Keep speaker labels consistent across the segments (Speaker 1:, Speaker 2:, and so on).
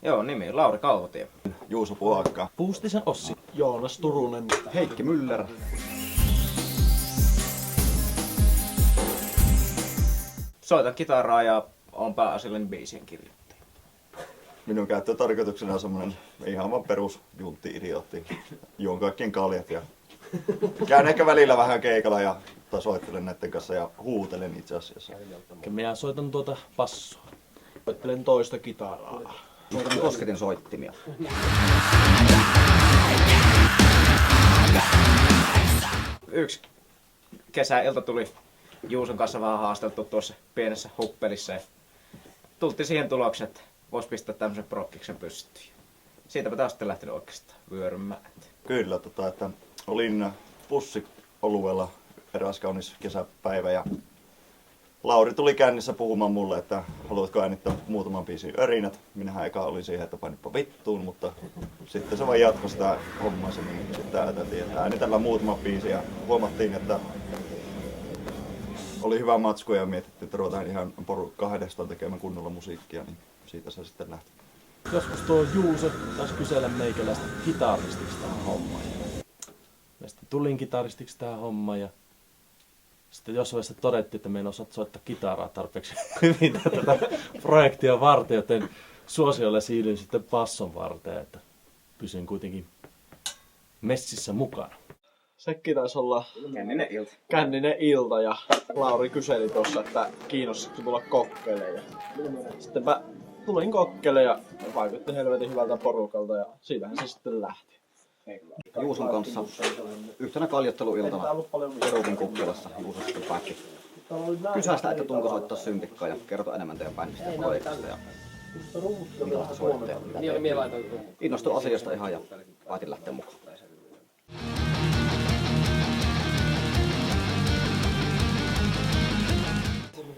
Speaker 1: Joo, nimi Lauri Kaukotie.
Speaker 2: Juuso Puhakka.
Speaker 3: Puustisen Ossi.
Speaker 4: Joonas Turunen.
Speaker 2: Heikki Müller.
Speaker 1: Soitan kitaraa ja on pääasiallinen biisien kirjoittaja.
Speaker 2: Minun käyttötarkoituksena on semmonen ihan vaan perus juntti-idiootti. Juon kaikkien kaljat ja käyn ehkä välillä vähän keikalla ja soittelen näiden kanssa ja huutelen itse asiassa.
Speaker 3: Minä soitan bassoa.
Speaker 4: Soittelen toista kitaraa.
Speaker 1: Soitan kosketin soittimia. Yksi kesäilta tuli Juuson kanssa vähän haasteltu tuossa pienessä huppelissa ja tultiin siihen tulokseen, että voisi pistää tämmöisen prokkiksen pystyyn. Siitäpä taas sitten lähtenyt oikeastaan vyörymään.
Speaker 2: Kyllä, että olin pussioluella eräs kaunis kesäpäivä ja Lauri tuli kännissä puhumaan mulle, että haluatko äänittää muutaman biisin örinät. Minähän eka olin siihen, että painippa vittuun, mutta sitten se vaan jatkoi sitä hommaa sen, niin sitten ajateltiin, että äänitellään muutama biisi ja huomattiin, että oli hyvä matsku ja mietittiin, että ruvetaan ihan porukka kahdestaan tekemään kunnolla musiikkia, niin siitä se sitten lähti.
Speaker 3: Joskus tuo Juuso taisi kysellä meikäläistä kitaristiksi tähän hommaan. Ja sitten tulin kitaristiksi tähän hommaan ja sitten jossain vaiheessa todettiin, että me en osaa soittaa kitaraa tarpeeksi hyvin tätä projektia varten, joten suosiolla siirryin sitten basson varten, että pysyin kuitenkin messissä mukana.
Speaker 4: Sekin taisi olla
Speaker 1: Känninen ilta.
Speaker 4: ja Lauri kyseli tuossa, että kiinnostaisiko tulla kokkeilemaan. Ja sitten mä tulin kokkeilemaan ja vaikutti helvetin hyvältä porukalta ja siitähän se sitten lähti.
Speaker 5: Juuson kanssa yhtenä kaljotteluiltana Kerukin kuppilassa Juuso sitten päätti kysästä, että tunko soittaa sympikkaa ja kertoa enemmän teidän bändistä ja projektista ja minkälaista soittajaa. Innostui asiasta ihan ja päätin lähteä mukaan.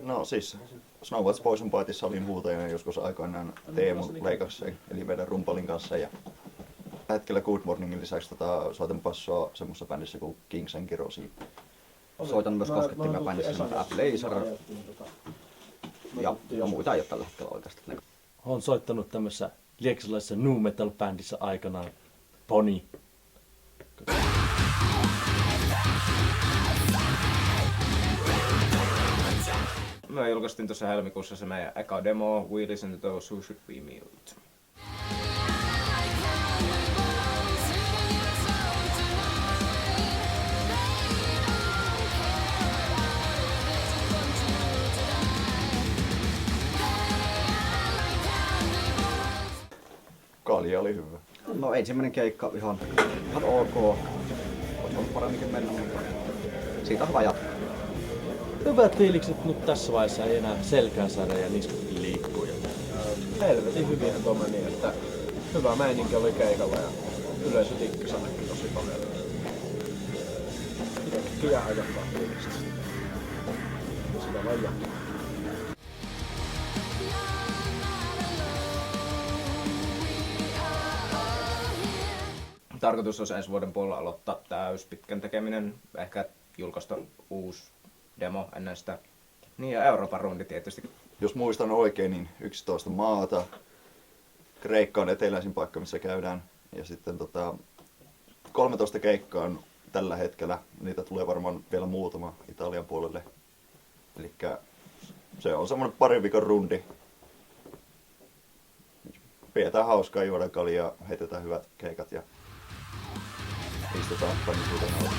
Speaker 2: No siis Snow White Poison Partyssa olin huutajana joskus aikoinaan Teemu Leikaksen eli meidän rumpalin kanssa ja hetkellä Good Morningin lisäksi soitan bassoa semmoisessa bändissä kuin Kings and Kirosi.
Speaker 5: Soitan myös koskettimia bändissä nimeltä F-Laser ja muita ei ole tällä hetkellä oikeastaan.
Speaker 3: Olen soittanut tämmöisessä lieksalaisessa nu metal bändissä aikanaan Pony.
Speaker 1: Me julkaistiin tuossa helmikuussa se meidän eka demo, We Listen to Those Who Should Be Mute.
Speaker 2: Kalja oli hyvä.
Speaker 5: No ensimmäinen keikka ihan ok. Olisi ollut paremminkin mennä, mutta siitä on hyvä jatkaa.
Speaker 3: Hyvät fiilikset nyt tässä vaiheessa ei enää selkään saada ja niskutkin liikkuu.
Speaker 4: Helvetin hyvinhän tuo meni, että hyvä meininki oli keikalla ja yleisö tikkäsi ainakin tosi paljon. Itsekin jää aika fiilistä. Sitä vaan jatkaa.
Speaker 1: Tarkoitus olisi ensi vuoden puolella aloittaa täyspitkän tekeminen, ehkä julkaista uusi demo ennen sitä. Niin ja Euroopan rundi tietysti.
Speaker 2: Jos muistan oikein, niin 11 maata. Kreikka on eteläisin paikka, missä käydään. Ja sitten 13 keikkaa on tällä hetkellä. Niitä tulee varmaan vielä muutama Italian puolelle. Elikkä se on semmoinen parin viikon rundi. Pidetään hauskaa, juodaan kaljaa, heitetään hyvät keikat ja istutaan painisuuden alla.